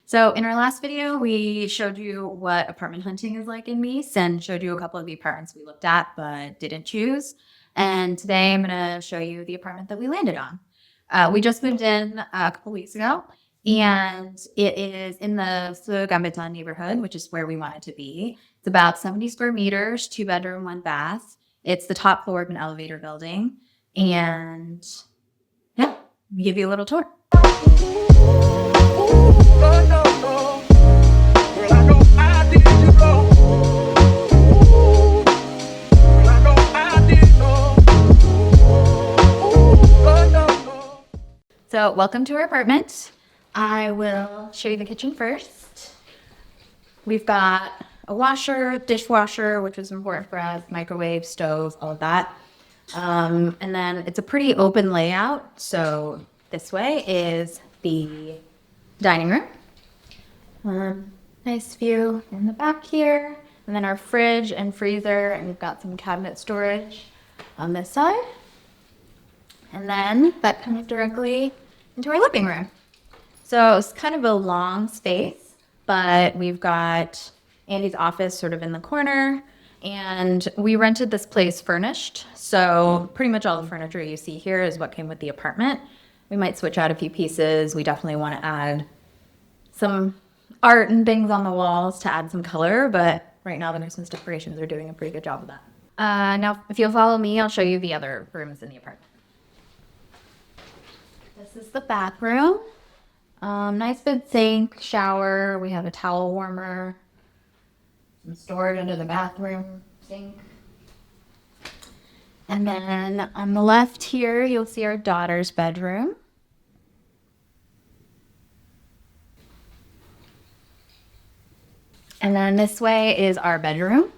So in our last video, we showed you what apartment hunting is like in Nice and showed you a couple of the apartments we looked at but didn't choose. And today I'm going to show you the apartment that we landed on. We just moved in a couple weeks ago, and it is in the Gambetta neighborhood, which is where we want it to be. It's about 70 square meters, 2 bedroom, 1 bath. It's the top floor of an elevator building. And yeah, we give you a little tour. So welcome to our apartment. I will show you the kitchen first. We've got a washer, dishwasher, which is important for us, microwave, stove, all of that. And then it's a pretty open layout. So this way is the dining room. Nice view in the back here. And then our fridge and freezer, and we've got some cabinet storage on this side. And then that comes directly into our living room. So it's kind of a long space, but we've got Andy's office sort of in the corner, and we rented this place furnished. So pretty much all the furniture you see here is what came with the apartment. We might switch out a few pieces. We definitely want to add some art and things on the walls to add some color, but right now the Nuisance Decorations are doing a pretty good job of that. Now, if you'll follow me, I'll show you the other rooms in the apartment. This is the bathroom. Nice big sink, shower. We have a towel warmer. Some storage under the bathroom sink. And then on the left here, you'll see our daughter's bedroom. And then this way is our bedroom.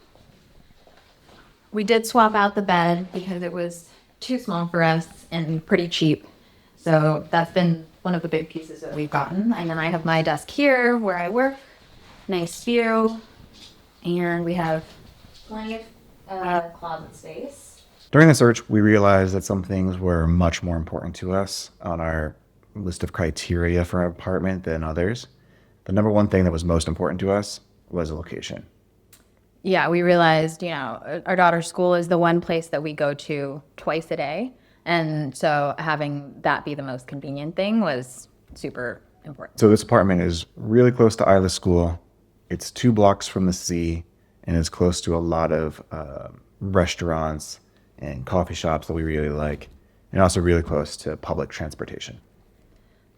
We did swap out the bed because it was too small for us and pretty cheap. So that's been one of the big pieces that we've gotten. And then I have my desk here where I work. Nice view. And we have plenty of closet space. During the search, we realized that some things were much more important to us on our list of criteria for an apartment than others. The number one thing that was most important to us was the location. Yeah, we realized, our daughter's school is the one place that we go to twice a day. And so having that be the most convenient thing was super important. So this apartment is really close to Isla's school. It's 2 blocks from the sea and is close to a lot of restaurants and coffee shops that we really like, and also really close to public transportation.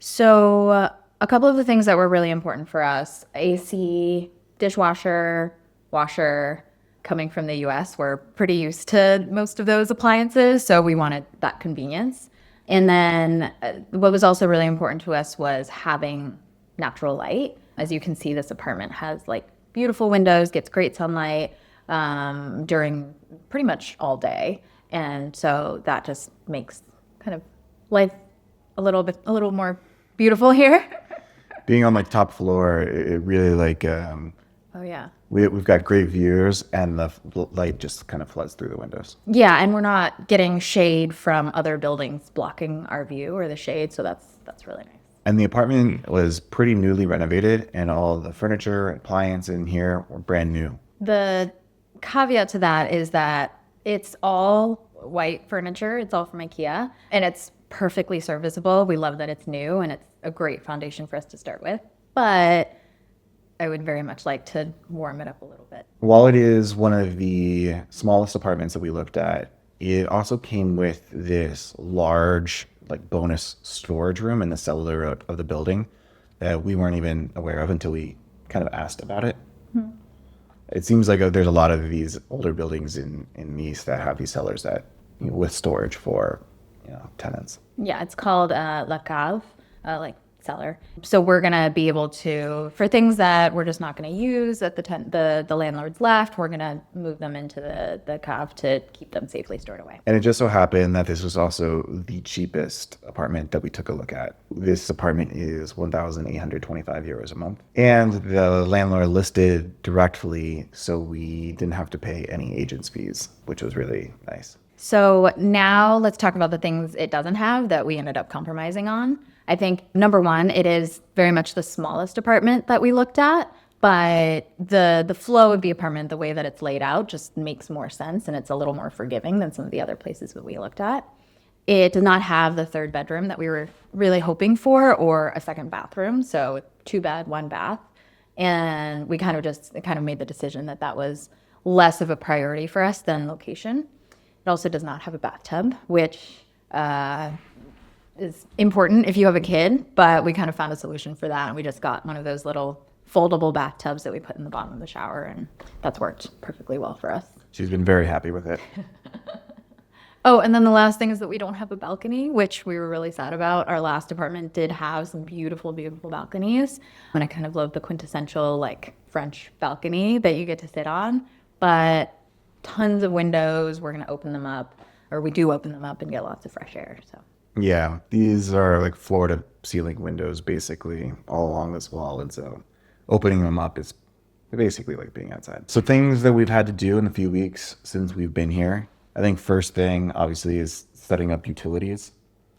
So a couple of the things that were really important for us, AC, dishwasher, washer. Coming from the US, we're pretty used to most of those appliances, so we wanted that convenience. And then what was also really important to us was having natural light. As you can see, this apartment has beautiful windows, gets great sunlight during pretty much all day. And so that just makes kind of life a little more beautiful here. Being on top floor, it really Oh yeah. We've got great views, and the light just kind of floods through the windows. Yeah, and we're not getting shade from other buildings blocking our view or the shade, so that's really nice. And the apartment was pretty newly renovated, and all the furniture and appliances in here were brand new. The caveat to that is that it's all white furniture. It's all from IKEA, and it's perfectly serviceable. We love that it's new, and it's a great foundation for us to start with. But I would very much like to warm it up a little bit. While it is one of the smallest apartments that we looked at, it also came with this large bonus storage room in the cellar of the building that we weren't even aware of until we kind of asked about it. It seems like there's a lot of these older buildings in Nice that have these cellars that with storage for tenants. Yeah, it's called La Cave, cellar. So we're gonna be able to, for things that we're just not gonna use that the landlord's left, we're gonna move them into the cave to keep them safely stored away. And it just so happened that this was also the cheapest apartment that we took a look at. This apartment is 1,825 euros a month, and the landlord listed directly, so we didn't have to pay any agent's fees, which was really nice. So now let's talk about the things it doesn't have that we ended up compromising on. I think number one, it is very much the smallest apartment that we looked at, but the flow of the apartment, the way that it's laid out, just makes more sense, and it's a little more forgiving than some of the other places that we looked at. It does not have the third bedroom that we were really hoping for, or a second bathroom. So 2 bed, 1 bath. And we kind of made the decision that that was less of a priority for us than location. It also does not have a bathtub, which is important if you have a kid, but we kind of found a solution for that. And we just got one of those little foldable bathtubs that we put in the bottom of the shower, and that's worked perfectly well for us. She's been very happy with it. Oh, and then the last thing is that we don't have a balcony, which we were really sad about. Our last apartment did have some beautiful, beautiful balconies. And I kind of love the quintessential like French balcony that you get to sit on. But tons of windows, we're going to open them up, or we do open them up and get lots of fresh air. So Yeah, these are like floor to ceiling windows basically all along this wall. And so opening them up is basically like being outside. So things that we've had to do in the few weeks since we've been here. I think first thing obviously is setting up utilities.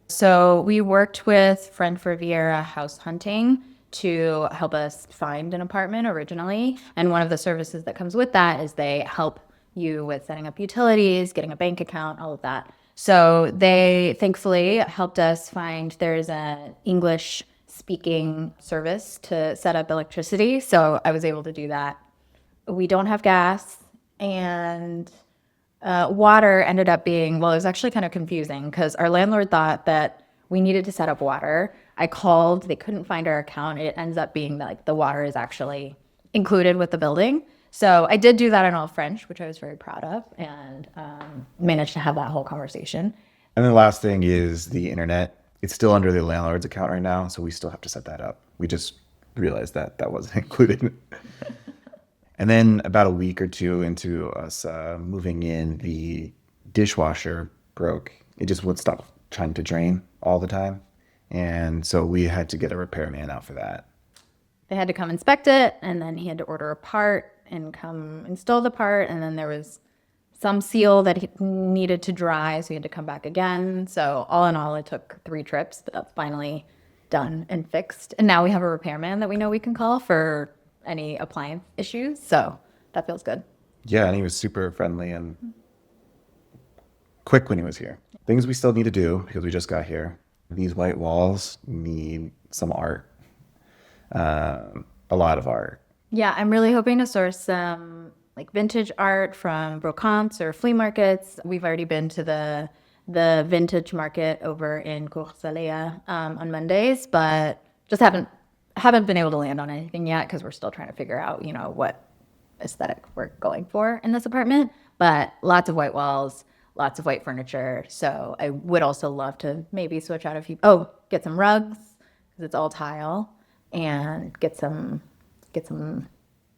So we worked with French Riviera House Hunting to help us find an apartment originally. And one of the services that comes with that is they help you with setting up utilities, getting a bank account, all of that. So they thankfully helped us find there's an English speaking service to set up electricity. So I was able to do that. We don't have gas, and water ended up being, well, it was actually kind of confusing because our landlord thought that we needed to set up water. I called, they couldn't find our account. It ends up being that like the water is actually included with the building. So I did do that in all French, which I was very proud of, and managed to have that whole conversation. And then the last thing is the internet. It's still under the landlord's account right now, so we still have to set that up. We just realized that that wasn't included. And then about a week or two into us moving in, the dishwasher broke. It just wouldn't stop trying to drain all the time. And so we had to get a repairman out for that. They had to come inspect it, and then he had to order a part and come install the part. And then there was some seal that he needed to dry, so he had to come back again. So all in all, it took 3 trips, but that's finally done and fixed. And now we have a repairman that we know we can call for any appliance issues. So that feels good. Yeah, and he was super friendly and quick when he was here. Things we still need to do because we just got here. These white walls need some art, a lot of art. Yeah, I'm really hoping to source some like vintage art from brocantes or flea markets. We've already been to the vintage market over in Coursalea on Mondays, but just haven't been able to land on anything yet because we're still trying to figure out, what aesthetic we're going for in this apartment. But lots of white walls, lots of white furniture. So I would also love to maybe switch out get some rugs because it's all tile, and get some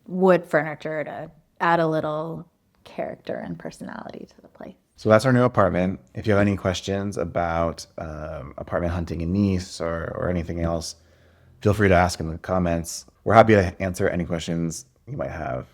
wood furniture to add a little character and personality to the place. So that's our new apartment. If you have any questions about apartment hunting in Nice or anything else, feel free to ask in the comments. We're happy to answer any questions you might have.